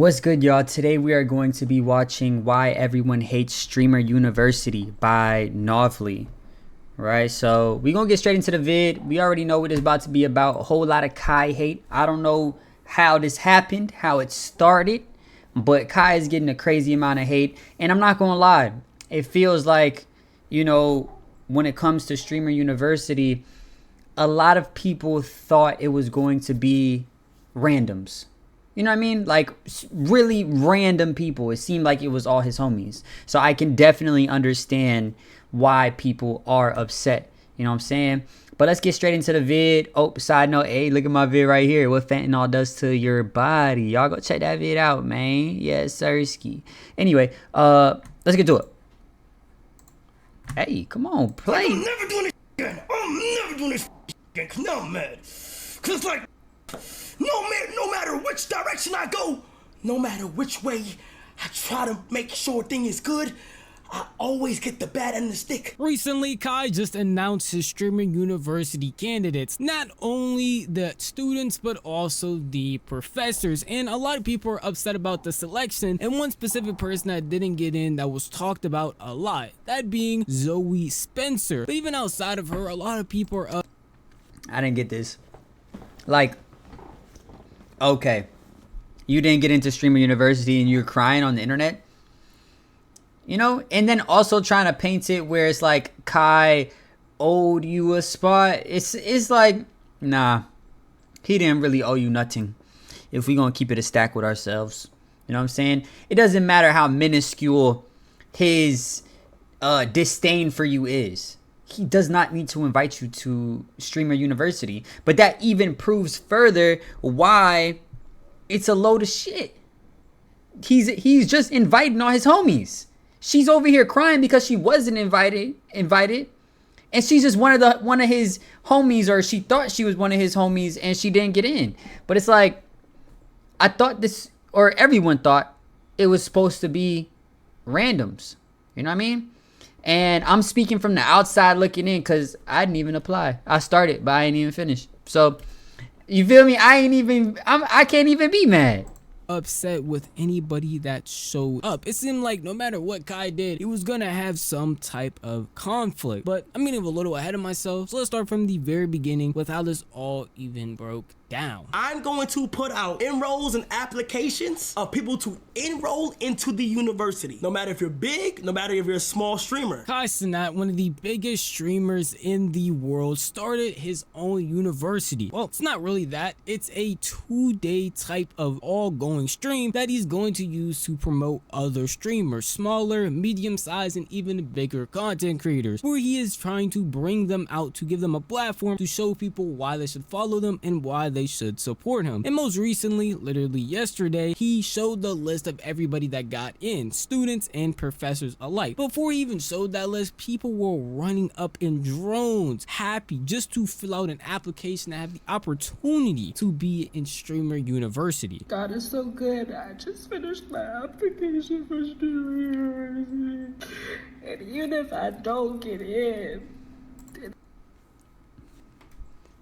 What's good, y'all? Today we are going to be watching Why Everyone Hates Streamer University by Novely. Right, so we're going to get straight into the vid. We already know what it's about to be about. A whole lot of Kai hate. I don't know how this happened, how it started, but Kai is getting a crazy amount of hate. And I'm not going to lie, it feels like, when it comes to Streamer University, a lot of people thought it was going to be randoms. You know what I mean? Like, really random people. It seemed like it was all his homies. So I can definitely understand why people are upset. You know what I'm saying? But let's get straight into the vid. Oh, side note, hey, look at my vid right here. What fentanyl does to your body. Y'all go check that vid out, man. Yes, sirski. Anyway, let's get to it. Hey, come on, play. I'm never doing this again. I'm never doing this again. Cause now I'm mad. Cause like, no matter which direction I go, no matter which way I try to make sure thing is good, I always get the bad end of the stick. Recently, Kai just announced his Streamer University candidates. Not only the students, but also the professors. And a lot of people are upset about the selection. And one specific person that didn't get in that was talked about a lot, that being Zoe Spencer. But even outside of her, a lot of people are up. I didn't get this. Like, okay, you didn't get into Streamer University and you're crying on the internet? And then also trying to paint it where it's like Kai owed you a spot. It's like, nah, he didn't really owe you nothing if we gonna keep it a stack with ourselves. You know what I'm saying? It doesn't matter how minuscule his disdain for you is. He does not need to invite you to Streamer University. But that even proves further why it's a load of shit. He's just inviting all his homies. She's over here crying because she wasn't invited, and she's just one of his homies, or she thought she was one of his homies, and she didn't get in. But it's like, I thought this, or everyone thought it was supposed to be randoms. You know what I mean? And I'm speaking from the outside looking in because I didn't even apply. I started, but I ain't even finished. So, you feel me? I can't even be mad. Upset with anybody that showed up. It seemed like no matter what Kai did, he was gonna have some type of conflict. But I'm getting a little ahead of myself, so let's start from the very beginning with how this all even broke down. I'm going to put out enrolls and applications of people to enroll into the university. No matter if you're big, no matter if you're a small streamer. Kai Cenats, one of the biggest streamers in the world, started his own university. Well, it's not really that. It's a 2-day type of all-going stream that he's going to use to promote other streamers, smaller, medium-sized, and even bigger content creators, where he is trying to bring them out to give them a platform to show people why they should follow them and why they should support him. And most recently, literally yesterday, he showed the list of everybody that got in, students and professors alike. Before he even showed that list, people were running up in drones, happy just to fill out an application and have the opportunity to be in Streamer University. God is so good. I just finished my application for Streamer University. And even if I don't get in,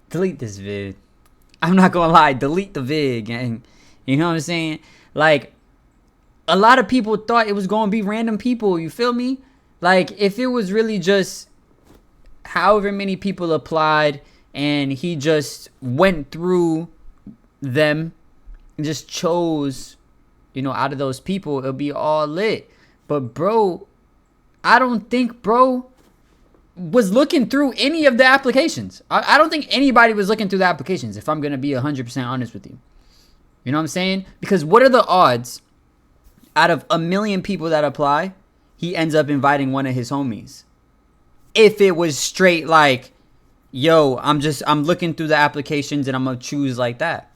Delete this vid. I'm not gonna lie, delete the vid, gang. You know what I'm saying? Like, a lot of people thought it was gonna be random people, you feel me? Like, if it was really just however many people applied and he just went through them and just chose, out of those people, it'll be all lit. But bro, I don't think bro was looking through any of the applications. I don't think anybody was looking through the applications, if I'm going to be 100% honest with you. You know what I'm saying? Because what are the odds out of 1 million people that apply, he ends up inviting one of his homies? If it was straight like, yo, I'm looking through the applications and I'm going to choose like that.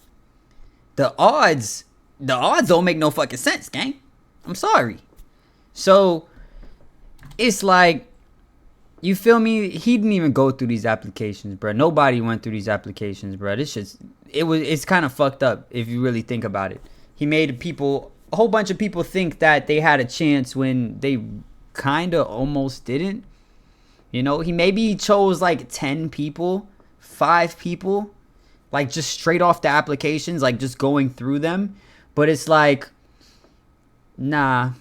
The odds don't make no fucking sense, gang. I'm sorry. So, it's like, you feel me? He didn't even go through these applications, bro. Nobody went through these applications, bro. It's kind of fucked up if you really think about it. He made a whole bunch of people think that they had a chance when they kind of almost didn't. He chose like 10 people, 5 people, like just straight off the applications, like just going through them. But it's like, Nah.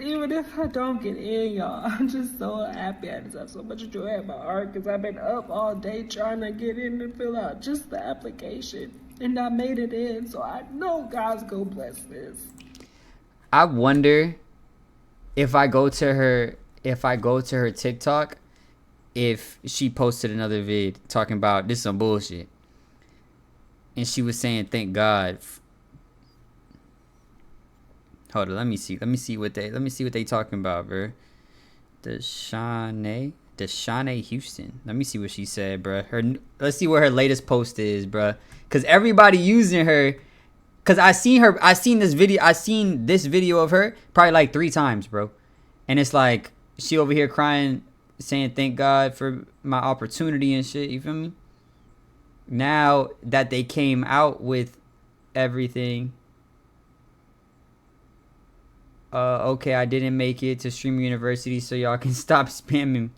Even if I don't get in, y'all, I'm just so happy. I just have so much joy in my heart because I've been up all day trying to get in and fill out just the application. And I made it in, so I know God's gonna bless this. I wonder if I go to her TikTok, if she posted another vid talking about this some bullshit. And she was saying thank God. Hold on, let me see what they talking about, bro. Deshaunay Houston. Let me see what she said, bro. Let's see what her latest post is, bro. Cause everybody using her. Cause I seen this video of her probably like 3 times, bro. And it's like she over here crying, saying thank God for my opportunity and shit. You feel me? Now that they came out with everything. Okay, I didn't make it to Streamer University, so y'all can stop spamming.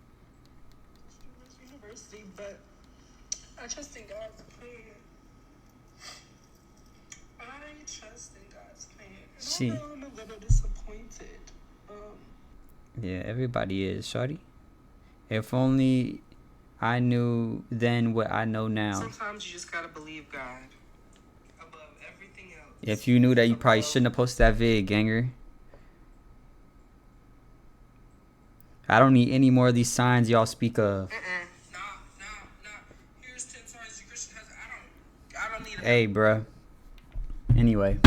University, but I trust in God's plan. I trust in God's plan. And I'm a little disappointed. Yeah, everybody is, shorty. If only I knew then what I know now. Sometimes you just gotta believe God above everything else. If you knew that, you probably shouldn't have posted that vid, ganger. I don't need any more of these signs y'all speak of. Nah. Here's 10 signs the Christian has. I don't need it. Hey, bruh. Anyway.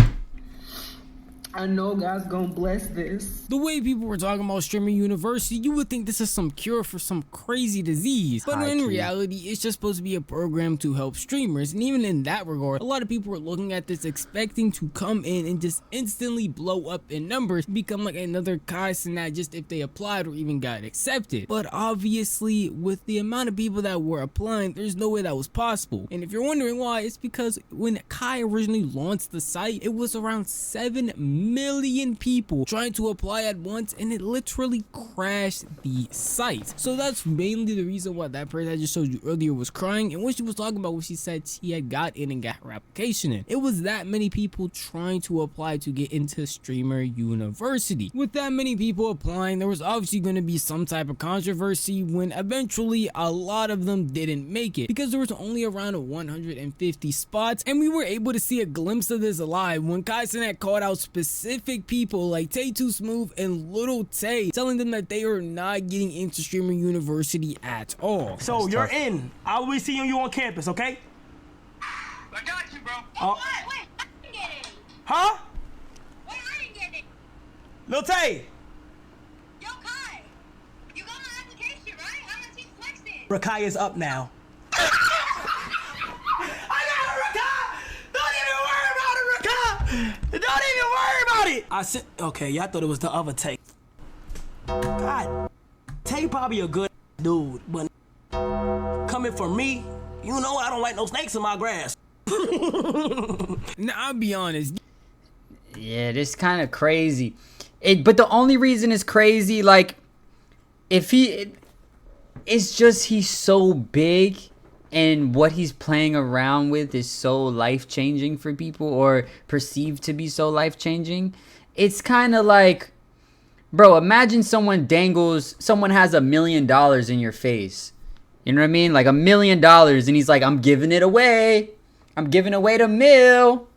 I know God's gonna bless this. The way people were talking about Streamer University, you would think this is some cure for some crazy disease. But in reality, it's just supposed to be a program to help streamers. And even in that regard, a lot of people were looking at this expecting to come in and just instantly blow up in numbers, become like another Cenats just if they applied or even got accepted. But obviously, with the amount of people that were applying, there's no way that was possible. And if you're wondering why, it's because when Kai originally launched the site, it was around 7 million people trying to apply at once, and it literally crashed the site. So that's mainly the reason why that person I just showed you earlier was crying, and when she was talking about what she said she had got in and got her application in, it was that many people trying to apply to get into Streamer University. With that many people applying, there was obviously going to be some type of controversy when eventually a lot of them didn't make it, because there was only around 150 spots, and we were able to see a glimpse of this live when Cenats called out specific people like Tay Too Smooth and Little Tay, telling them that they are not getting into Streamer University at all. So you're in. I will be seeing you on campus, okay? I got you, bro. Wait, I didn't get it. Huh? Wait, I didn't get it. Lil Tay. Yo, Kai, you got my application, right? I'm gonna teach flexing. Rakai is up now. Don't even worry about it. I said, okay, y'all thought it was the other Tay. God, Tay probably a good dude, but coming for me, you know I don't like no snakes in my grass. Now, I'll be honest. Yeah, this kind of crazy. But the only reason it's crazy, like, if it's just he's so big. And what he's playing around with is so life-changing for people, or perceived to be so life-changing. It's kind of like, bro, imagine someone has $1 million in your face. You know what I mean? Like $1 million, and he's like, I'm giving it away. I'm giving away the mill.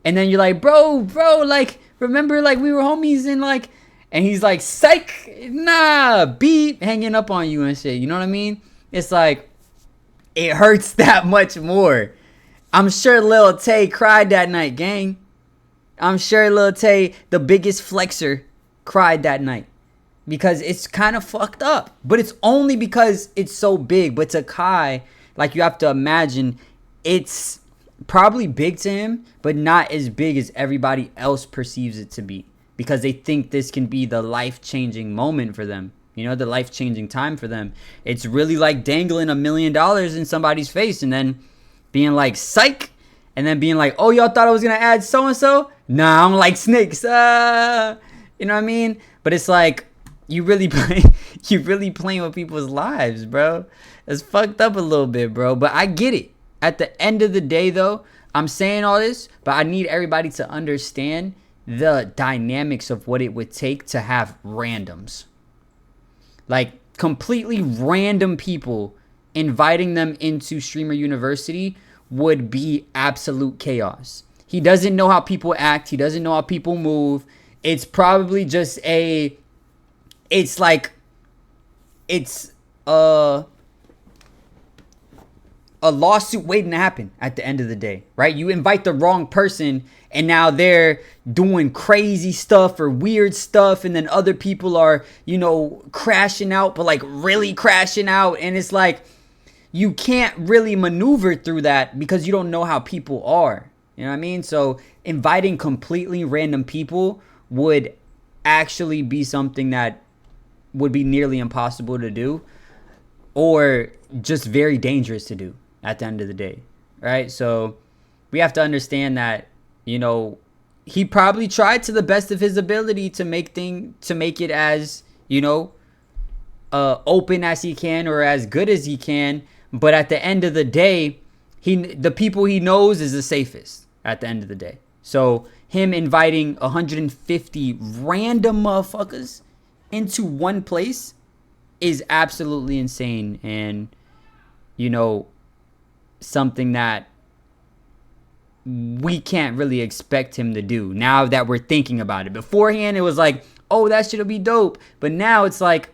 And then you're like, bro, like, remember, like, we were homies, and like, and he's like, psych, nah, beep, hanging up on you and shit. You know what I mean? It's like, it hurts that much more. I'm sure Lil Tay cried that night, gang. I'm sure Lil Tay, the biggest flexer, cried that night. Because it's kind of fucked up. But it's only because it's so big. But to Kai, like, you have to imagine, it's probably big to him, but not as big as everybody else perceives it to be. Because they think this can be the life-changing moment for them. You know, the life-changing time for them. It's really like dangling $1 million in somebody's face and then being like, psych. And then being like, oh, y'all thought I was going to add so-and-so? Nah, I'm like snakes. You know what I mean? But it's like, you really playing with people's lives, bro. It's fucked up a little bit, bro. But I get it. At the end of the day, though, I'm saying all this, but I need everybody to understand the dynamics of what it would take to have randoms. Like completely random people, inviting them into Streamer University would be absolute chaos. He doesn't know how people act. He doesn't know how people move. It's probably just it's a lawsuit waiting to happen at the end of the day, right? You invite the wrong person and now they're doing crazy stuff or weird stuff, and then other people are, crashing out, but like really crashing out, and it's like you can't really maneuver through that because you don't know how people are. You know what I mean? So inviting completely random people would actually be something that would be nearly impossible to do, or just very dangerous to do at the end of the day, right? So we have to understand that, he probably tried to the best of his ability to make it as, open as he can or as good as he can. But at the end of the day, the people he knows is the safest at the end of the day. So him inviting 150 random motherfuckers into one place is absolutely insane, and something that we can't really expect him to do now that we're thinking about it. Beforehand, it was like, oh, that shit'll be dope. But now it's like,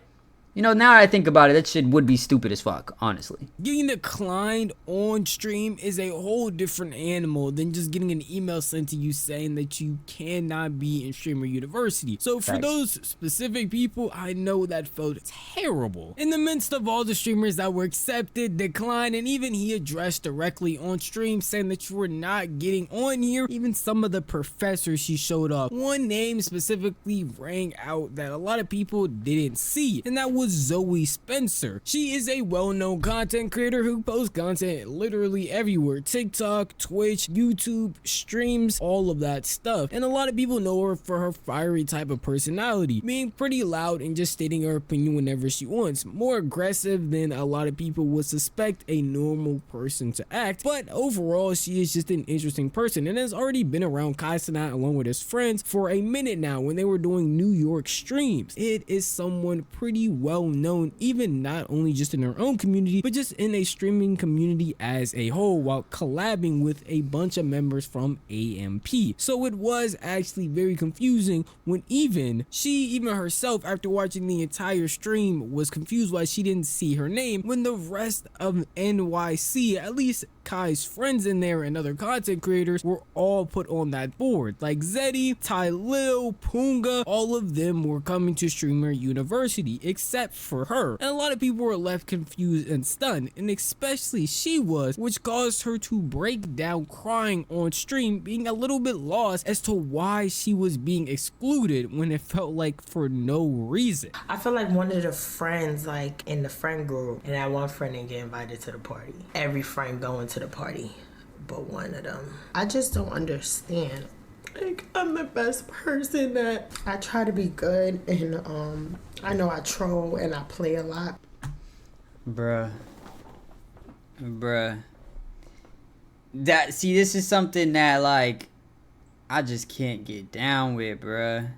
now I think about it, that shit would be stupid as fuck, honestly. Getting declined on stream is a whole different animal than just getting an email sent to you saying that you cannot be in Streamer University. So for those specific people, I know that felt terrible. In the midst of all the streamers that were accepted, declined, and even he addressed directly on stream saying that you were not getting on here, even some of the professors she showed off. One name specifically rang out that a lot of people didn't see, and that was Zoe Spencer. She is a well-known content creator who posts content literally everywhere: TikTok, Twitch, YouTube, streams, all of that stuff. And a lot of people know her for her fiery type of personality, being pretty loud and just stating her opinion whenever she wants, more aggressive than a lot of people would suspect a normal person to act. But overall, she is just an interesting person and has already been around Cenats along with his friends for a minute now when they were doing New York streams. It is someone pretty well known, even not only just in her own community, but just in a streaming community as a whole, while collabing with a bunch of members from AMP. So it was actually very confusing when even herself, after watching the entire stream, was confused why she didn't see her name when the rest of NYC, at least Kai's friends in there and other content creators, were all put on that board. Like Zeddy, Ty Lil, Punga, all of them were coming to Streamer University except for her. And a lot of people were left confused and stunned, and especially she was, which caused her to break down crying on stream, being a little bit lost as to why she was being excluded when it felt like for no reason. I feel like one of the friends, like in the friend group, and that one friend didn't get invited to the party. Every friend going to the party but one of them. I just don't understand. Like, I'm the best person that I try to be good, and I know I troll and I play a lot. Bruh. This is something that, like, I just can't get down with, bruh.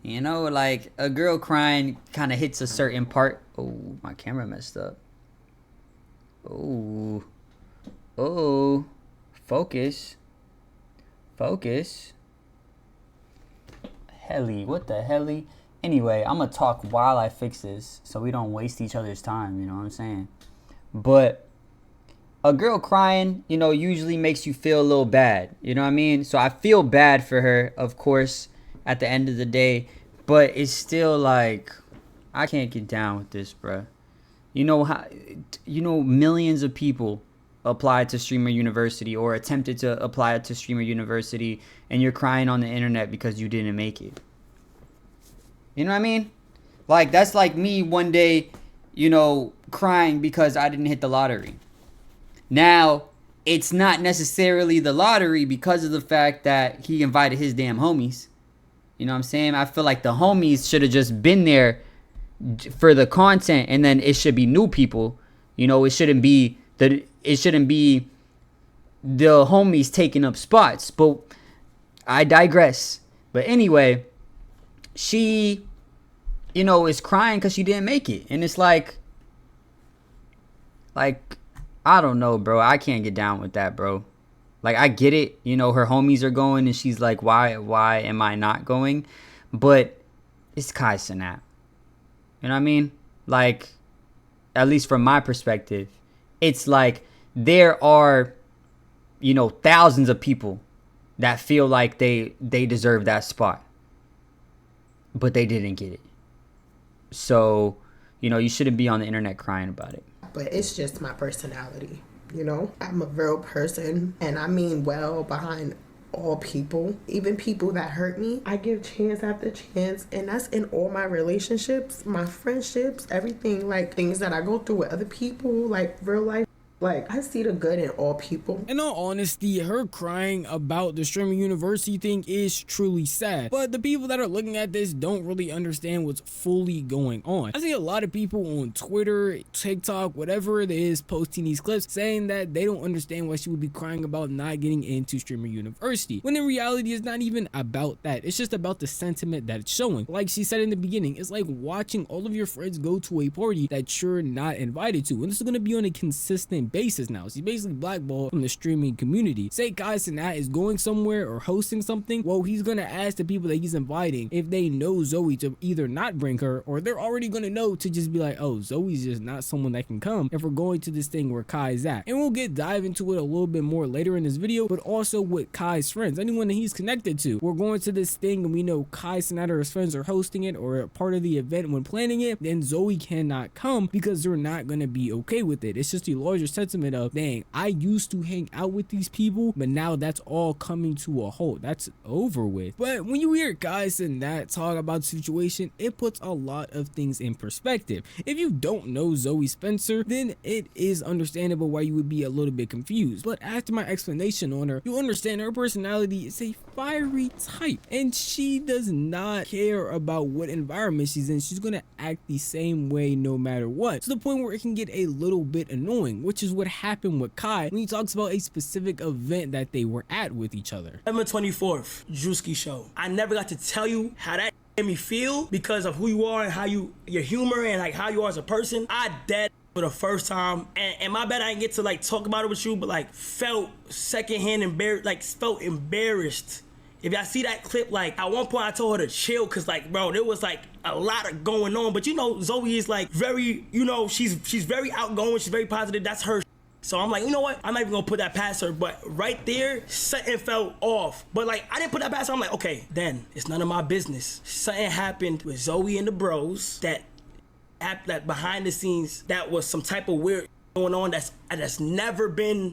Like, a girl crying kind of hits a certain part. Oh, my camera messed up. Oh, focus. Helly, what the helly? Anyway, I'm gonna talk while I fix this so we don't waste each other's time, you know what I'm saying? But a girl crying, usually makes you feel a little bad, you know what I mean? So I feel bad for her, of course, at the end of the day, but it's still like, I can't get down with this, bruh. Millions of people applied to Streamer University or attempted to apply to Streamer University, and you're crying on the internet because you didn't make it. You know what I mean? Like, that's like me one day, crying because I didn't hit the lottery. Now, it's not necessarily the lottery because of the fact that he invited his damn homies. You know what I'm saying? I feel like the homies should have just been there for the content, and then it should be new people. It shouldn't be the homies taking up spots. But I digress. But anyway, she, is crying because she didn't make it. And it's like, I don't know, bro. I can't get down with that, bro. Like, I get it. Her homies are going and she's like, why am I not going? But it's Kai Cenat. You know what I mean? Like, at least from my perspective, it's like there are, thousands of people that feel like they deserve that spot, but they didn't get it. So, you shouldn't be on the internet crying about it. But it's just my personality, I'm a real person, and I mean well behind all people, even people that hurt me. I give chance after chance, and that's in all my relationships, my friendships, everything, like things that I go through with other people, like real life. Like, I see the good in all people. In all honesty, her crying about the streaming university thing is truly sad. But the people that are looking at this don't really understand what's fully going on. I see a lot of people on Twitter, TikTok, whatever it is, posting these clips saying that they don't understand why she would be crying about not getting into streaming university. When in reality, it's not even about that. It's just about the sentiment that it's showing. Like she said in the beginning, it's like watching all of your friends go to a party that you're not invited to. And this is going to be on a consistent basis now. She's basically blackballed from the streaming community. Say Kai Cenat is going somewhere or hosting something, well, he's gonna ask the people that he's inviting if they know Zoe to either not bring her, or they're already gonna know to just be like, oh, Zoe's just not someone that can come if we're going to this thing where Kai's at. And we'll dive into it a little bit more later in this video, but also with Kai's friends, anyone that he's connected to. We're going to this thing and we know Kai Cenat or his friends are hosting it or a part of the event when planning it, then Zoe cannot come because they're not gonna be okay with it. It's just the larger sentiment of, dang, I used to hang out with these people, but now that's all coming to a halt. That's over with. But when you hear guys in that talk about the situation, it puts a lot of things in perspective. If you don't know Zoe Spencer, then it is understandable why you would be a little bit confused. But after my explanation on her, you understand her personality is a fiery type, and she does not care about what environment she's in. She's gonna act the same way no matter what, to the point where it can get a little bit annoying, which is what happened with Kai when he talks about a specific event that they were at with each other. September 24th, Drewski show. I never got to tell you how that made me feel because of who you are and how your humor and like how you are as a person. I dead for the first time, and my bad I didn't get to like talk about it with you, but like felt secondhand embarrassed, like felt embarrassed. If y'all see that clip, like at one point I told her to chill, cause like, bro, there was like a lot of going on. But Zoe is like very, she's very outgoing, she's very positive. That's her. So I'm like, you know what? I'm not even gonna put that past her. But right there, something felt off. But like, I didn't put that past her. I'm like, okay, then it's none of my business. Something happened with Zoe and the bros that behind the scenes, that was some type of weird going on that's never been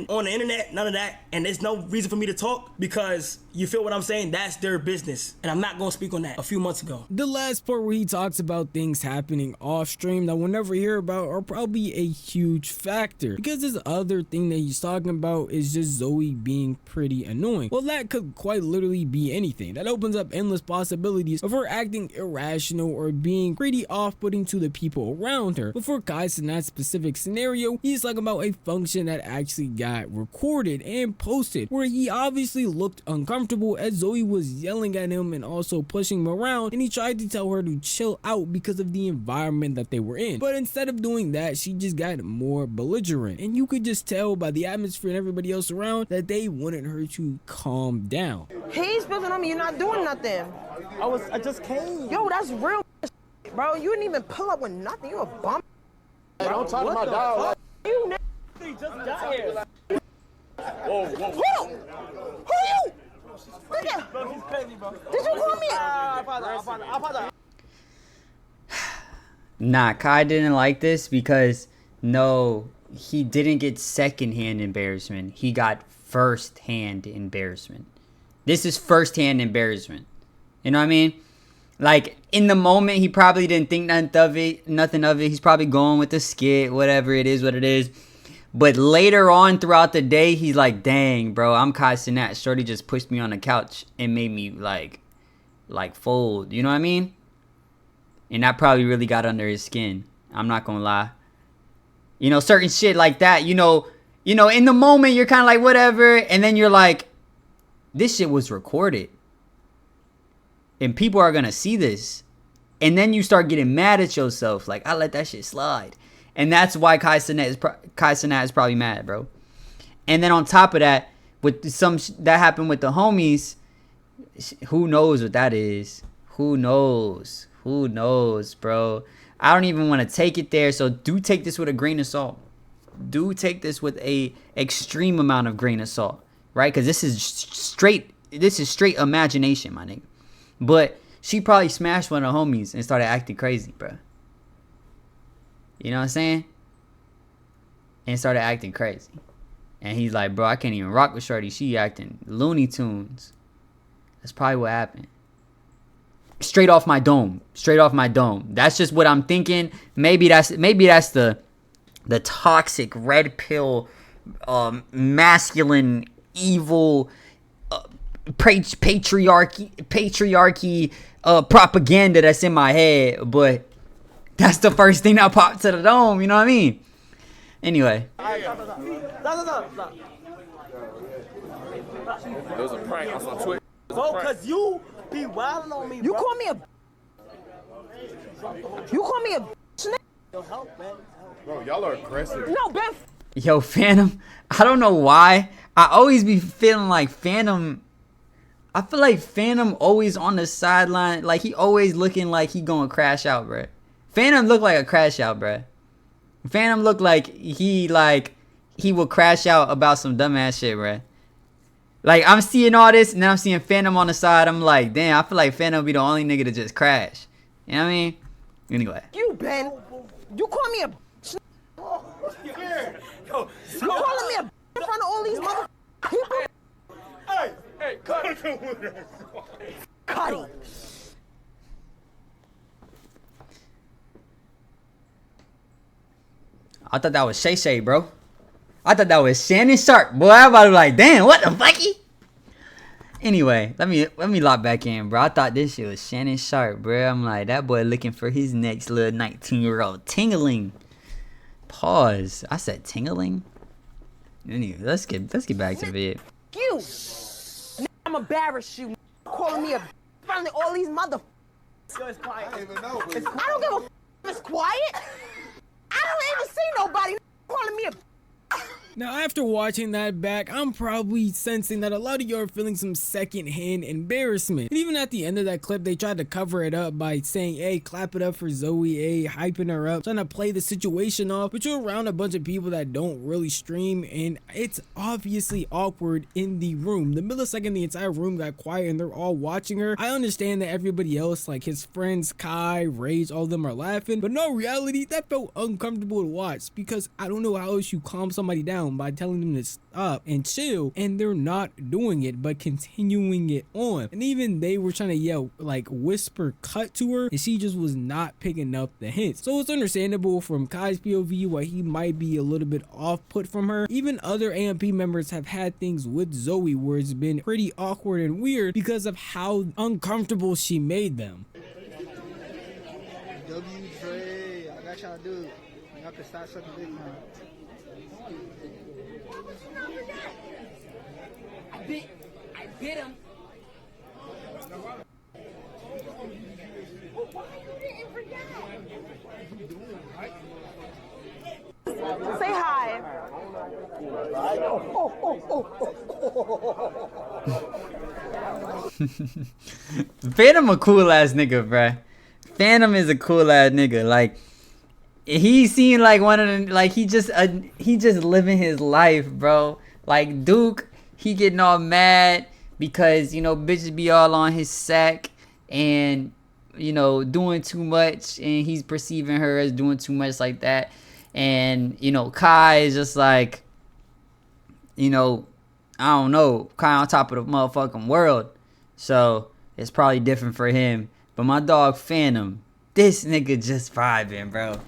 on the internet, none of that. And there's no reason for me to talk because you feel what I'm saying? That's their business. And I'm not gonna speak on that a few months ago. The last part where he talks about things happening off stream that we'll never hear about are probably a huge factor, because this other thing that he's talking about is just Zoe being pretty annoying. Well, that could quite literally be anything. That opens up endless possibilities of her acting irrational or being pretty off-putting to the people around her. But for Kai Cenat's specific scenario, he's talking about a function that actually got recorded and posted where he obviously looked uncomfortable as Zoe was yelling at him and also pushing him around, and he tried to tell her to chill out because of the environment that they were in. But instead of doing that, she just got more belligerent, and you could just tell by the atmosphere and everybody else around that they wanted her to calm down. He's building on me, you're not doing nothing. I just came. Yo, that's real bro. You didn't even pull up with nothing. You a bum. Hey, don't talk to my dog. You He just got here. Whoa. Who you? Nigga. Bro, he's crazy, bro. Did you call me? I apologize. Nah, Kai didn't like this because no, he didn't get secondhand embarrassment. He got first-hand embarrassment. This is first-hand embarrassment. You know what I mean? Like, in the moment, he probably didn't think nothing of it. He's probably going with the skit, whatever it is, what it is. But later on throughout the day, he's like, dang, bro, I'm Kai Cenat. Shorty just pushed me on the couch and made me, like fold. You know what I mean? And that probably really got under his skin. I'm not gonna lie. You know, certain shit like that, you know, in the moment, you're kind of like, whatever. And then you're like, this shit was recorded. And people are going to see this. And then you start getting mad at yourself. Like, I let that shit slide. And that's why Kai Cenat is probably mad, bro. And then on top of that, with that happened with the homies, who knows what that is? Who knows? Who knows, bro? I don't even want to take it there. So do take this with a grain of salt. Do take this with a extreme amount of grain of salt, right? Because this is straight imagination, my nigga. But she probably smashed one of the homies and started acting crazy, bro. You know what I'm saying? And started acting crazy. And he's like, bro, I can't even rock with shorty. She acting Looney Tunes. That's probably what happened. Straight off my dome. Straight off my dome. That's just what I'm thinking. Maybe that's the toxic red pill, masculine, evil, patriarchy propaganda that's in my head. But that's the first thing that popped to the dome. You know what I mean? Anyway. It was a prank on some Twitter. Bro, cause you be wilding on me, bro. You call me a Bro, y'all are aggressive. No, Ben. Yo, Phantom. I don't know why. I always be feeling like Phantom. I feel like Phantom always on the sideline. Like, he always looking like he gonna crash out, bruh. Phantom look like a crash out, bruh. Phantom look like he will crash out about some dumbass shit, bruh. Like, I'm seeing all this, and then I'm seeing Phantom on the side. I'm like, damn, I feel like Phantom be the only nigga to just crash. You know what I mean? Anyway. You, Ben. You call me a You calling me a in front of all these mother people? Hey, cut it. Cuddy. I thought that was Shay Shay, bro. I thought that was Shannon Sharp. Boy, I about to be like, damn, what the fucky? Anyway, let me lock back in, bro. I thought this shit was Shannon Sharp, bro. I'm like, that boy looking for his next little 19-year-old tingling. Pause. I said tingling? Anyway, let's get back to it. You. I'm embarrassed you. Calling me a in front of all these mother. Yo, it's quiet. I don't even know. I don't give a it's quiet. I don't even see nobody calling me a. Now, after watching that back, I'm probably sensing that a lot of you are feeling some secondhand embarrassment. And even at the end of that clip, they tried to cover it up by saying, hey, clap it up for Zoe, hey, hyping her up, trying to play the situation off, but you're around a bunch of people that don't really stream, and it's obviously awkward in the room. The millisecond the entire room got quiet and they're all watching her, I understand that everybody else, like his friends, Kai, Rage, all of them are laughing, but no, reality, that felt uncomfortable to watch, because I don't know how else you calm somebody down by telling them to stop and chill, and they're not doing it but continuing it on. And even they were trying to yell, like whisper cut to her, and she just was not picking up the hints. So it's understandable from Kai's POV why he might be a little bit off put from her. Even other AMP members have had things with Zoe where it's been pretty awkward and weird because of how uncomfortable she made them. Dre, I got y'all dude. Y'all can start sucking big time. I bit him. Say hi. Phantom a cool ass nigga, bruh. Phantom is a cool ass nigga. Like, he seemed like one of the, like, he just living his life, bro. Like, Duke, he getting all mad because, you know, bitches be all on his sack and, you know, doing too much, and he's perceiving her as doing too much like that. And, you know, Kai is just like, you know, I don't know, Kai on top of the motherfucking world. So it's probably different for him. But my dog Phantom, this nigga just vibing, bro.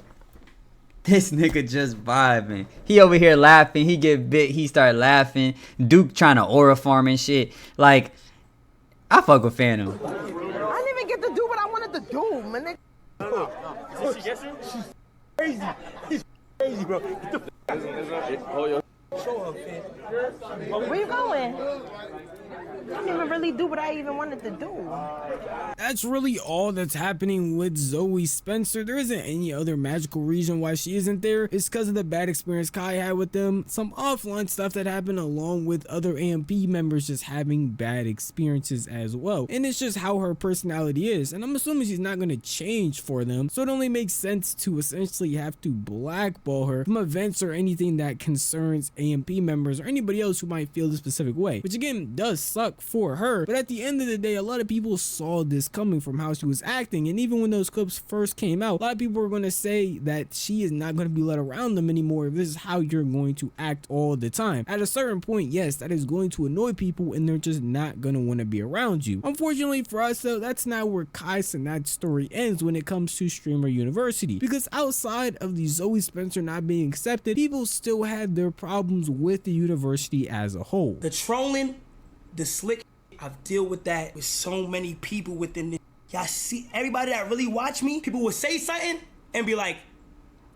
This nigga just vibing. He over here laughing. He get bit. He start laughing. Duke trying to aura farm and shit. Like, I fuck with Phantom. I didn't even get to do what I wanted to do, man. Did she get you? She's crazy. She's crazy, bro. Get the Where you going? I didn't even really do what I even wanted to do. That's really all that's happening with Zoe Spencer. There isn't any other magical reason why she isn't there. It's because of the bad experience Kai had with them, some offline stuff that happened along with other AMP members just having bad experiences as well. And it's just how her personality is. And I'm assuming she's not going to change for them. So it only makes sense to essentially have to blackball her from events or anything that concerns AMP members or anybody else who might feel the specific way. Which again does suck for her. But at the end of the day, a lot of people saw this coming from how she was acting, and even when those clips first came out, a lot of people were going to say that she is not going to be let around them anymore if this is how you're going to act all the time. At a certain point, yes, that is going to annoy people and they're just not going to want to be around you. Unfortunately for us though, that's not where Kai Cenats' story ends when it comes to Streamer University, because outside of the Zoe Spencer not being accepted, people still had their problems with the university as a whole. The trolling, the slick, I've dealt with that with so many people within this. Y'all see, everybody that really watch me, people will say something and be like,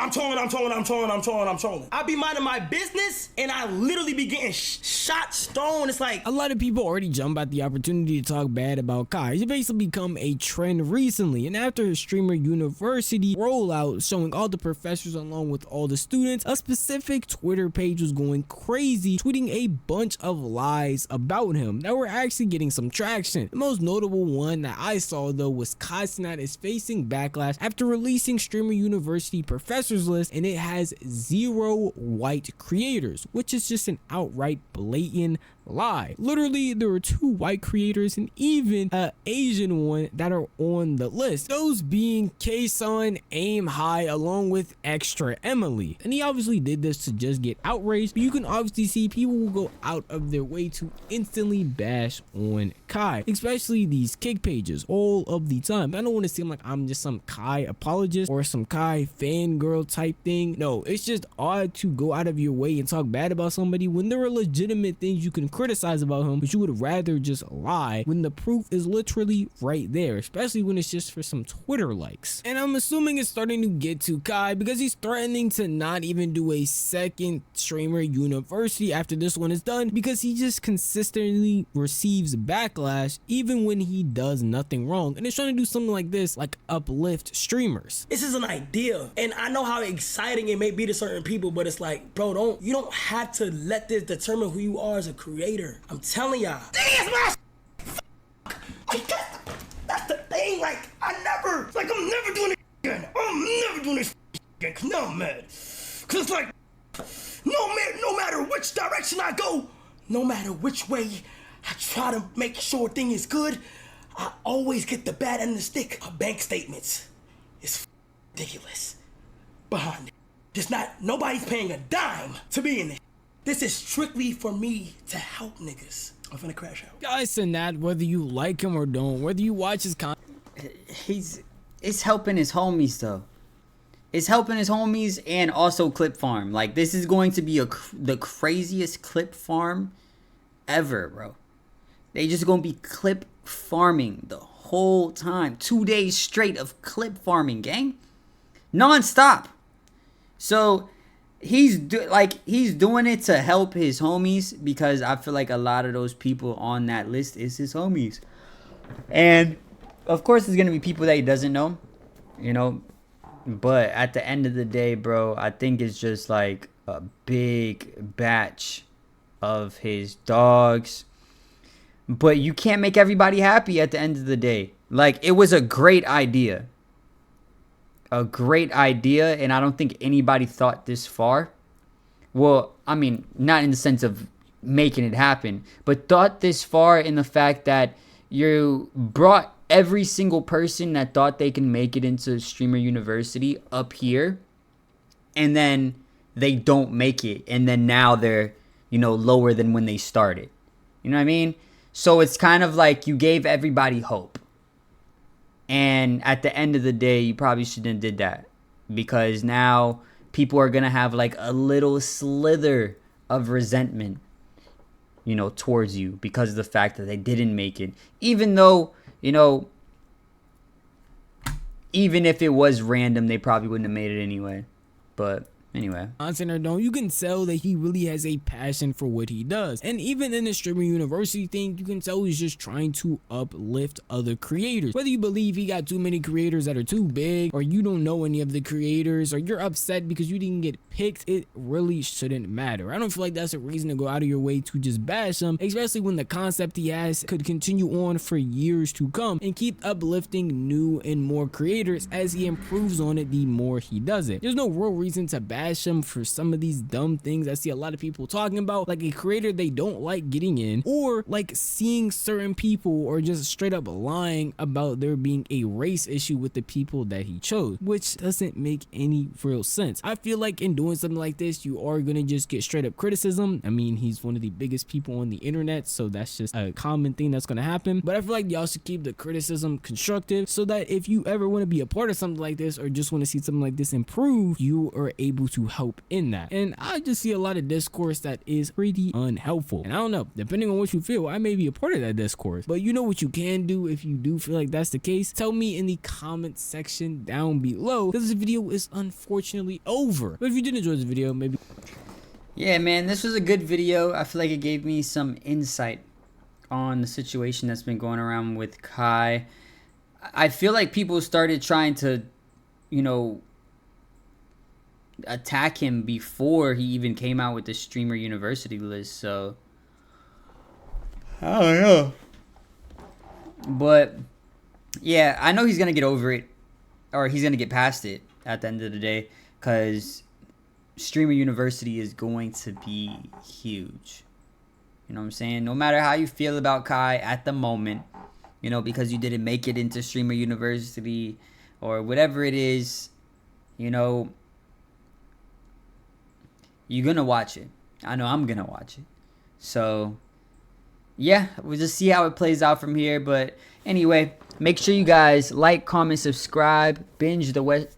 I'm trolling. I be minding my business and I literally be getting shot, stoned. It's like a lot of people already jump at the opportunity to talk bad about Kai. He's basically become a trend recently, and after his Streamer University rollout showing all the professors along with all the students, a specific Twitter page was going crazy, tweeting a bunch of lies about him that were actually getting some traction. The most notable one that I saw though was Kai Cenats is facing backlash after releasing Streamer University professors list, and it has 0 white creators, which is just an outright blatant lie. Literally, there were 2 white creators and even an Asian one that are on the list, those being K-Sun, Aim High, along with Extra Emily. And he obviously did this to just get outraged, but you can obviously see people will go out of their way to instantly bash on Kai, especially these kick pages all of the time. I don't want to seem like I'm just some Kai apologist or some Kai fangirl type thing. No, it's just odd to go out of your way and talk bad about somebody when there are legitimate things you can criticize about him, but you would rather just lie when the proof is literally right there, especially when it's just for some Twitter likes. And I'm assuming it's starting to get to Kai because he's threatening to not even do a second Streamer University after this one is done, because he just consistently receives backlash even when he does nothing wrong, and he's trying to do something like this, like uplift streamers. this is an idea, and I know how exciting it may be to certain people, but it's like, bro, you don't have to let this determine who you are as a creator. I'm telling y'all. That's the thing. Like, I'm never doing it again. I'm never doing this again. Cause now I'm mad. Cause it's like, no matter which direction I go, no matter which way I try to make sure thing is good, I always get the bad end of the stick. Bank statements is ridiculous. Behind it. Nobody's paying a dime to be in it. This is strictly for me to help niggas. I'm finna crash out. Kai Cenats, whether you like him or don't, whether you watch his content, it's helping his homies though. It's helping his homies and also clip farm. Like, this is going to be the craziest clip farm ever, bro. They just gonna be clip farming the whole time. 2 days straight of clip farming, gang. Non-stop. So he's doing it to help his homies, because I feel like a lot of those people on that list is his homies. And of course there's gonna be people that he doesn't know, you know, but at the end of the day, bro, I think it's just like a big batch of his dogs. But you can't make everybody happy at the end of the day. Like, it was a great idea. And I don't think anybody thought this far. Well, I mean, not in the sense of making it happen, but thought this far in the fact that you brought every single person that thought they can make it into Streamer University up here, and then they don't make it, and then now they're, you know, lower than when they started. You know what I mean? So it's kind of like you gave everybody hope. And at the end of the day, you probably shouldn't have did that, because now people are going to have like a little slither of resentment, you know, towards you because of the fact that they didn't make it. Even though, you know, even if it was random, they probably wouldn't have made it anyway. But Anyway. Content or don't, you can tell that he really has a passion for what he does. And even in the streamer university thing, you can tell he's just trying to uplift other creators. Whether you believe he got too many creators that are too big, or you don't know any of the creators, or you're upset because you didn't get picked, it really shouldn't matter. I don't feel like that's a reason to go out of your way to just bash him, especially when the concept he has could continue on for years to come and keep uplifting new and more creators as he improves on it the more he does it. There's no real reason to bash him for some of these dumb things I see a lot of people talking about, like a creator they don't like getting in, or like seeing certain people or just straight up lying about there being a race issue with the people that he chose, which doesn't make any real sense. I feel like in doing something like this, you are gonna just get straight up criticism. I mean, he's one of the biggest people on the internet, so that's just a common thing that's gonna happen. But I feel like y'all should keep the criticism constructive, so that if you ever want to be a part of something like this or just want to see something like this improve, you are able to help in that. And I just see a lot of discourse that is pretty unhelpful. And I don't know, depending on what you feel, I may be a part of that discourse. But you know what you can do if you do feel like that's the case? Tell me in the comment section down below, because this video is unfortunately over. But if you did enjoy this video, maybe... Yeah, man, this was a good video. I feel like it gave me some insight on the situation that's been going around with Kai. I feel like people started trying to, you know, attack him before he even came out with the streamer university list, so I don't know. But yeah, I know he's gonna get over it, or he's gonna get past it at the end of the day, because streamer university is going to be huge. You know what I'm saying? No matter how you feel about Kai at the moment, you know, because you didn't make it into streamer university or whatever it is, you know, you're gonna watch it. I know I'm gonna watch it. So yeah, we'll just see how it plays out from here. But anyway, make sure you guys like, comment, subscribe, binge the rest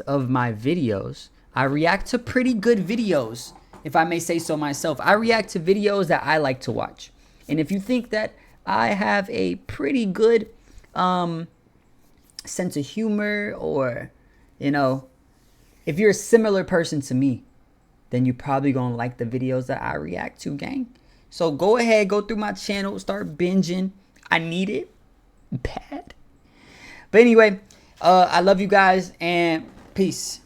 of my videos. I react to pretty good videos, if I may say so myself. I react to videos that I like to watch. And if you think that I have a pretty good sense of humor, or, you know, if you're a similar person to me, then you probably gonna like the videos that I react to, gang. So go ahead, go through my channel, start binging. I need it bad. But anyway, I love you guys, and peace.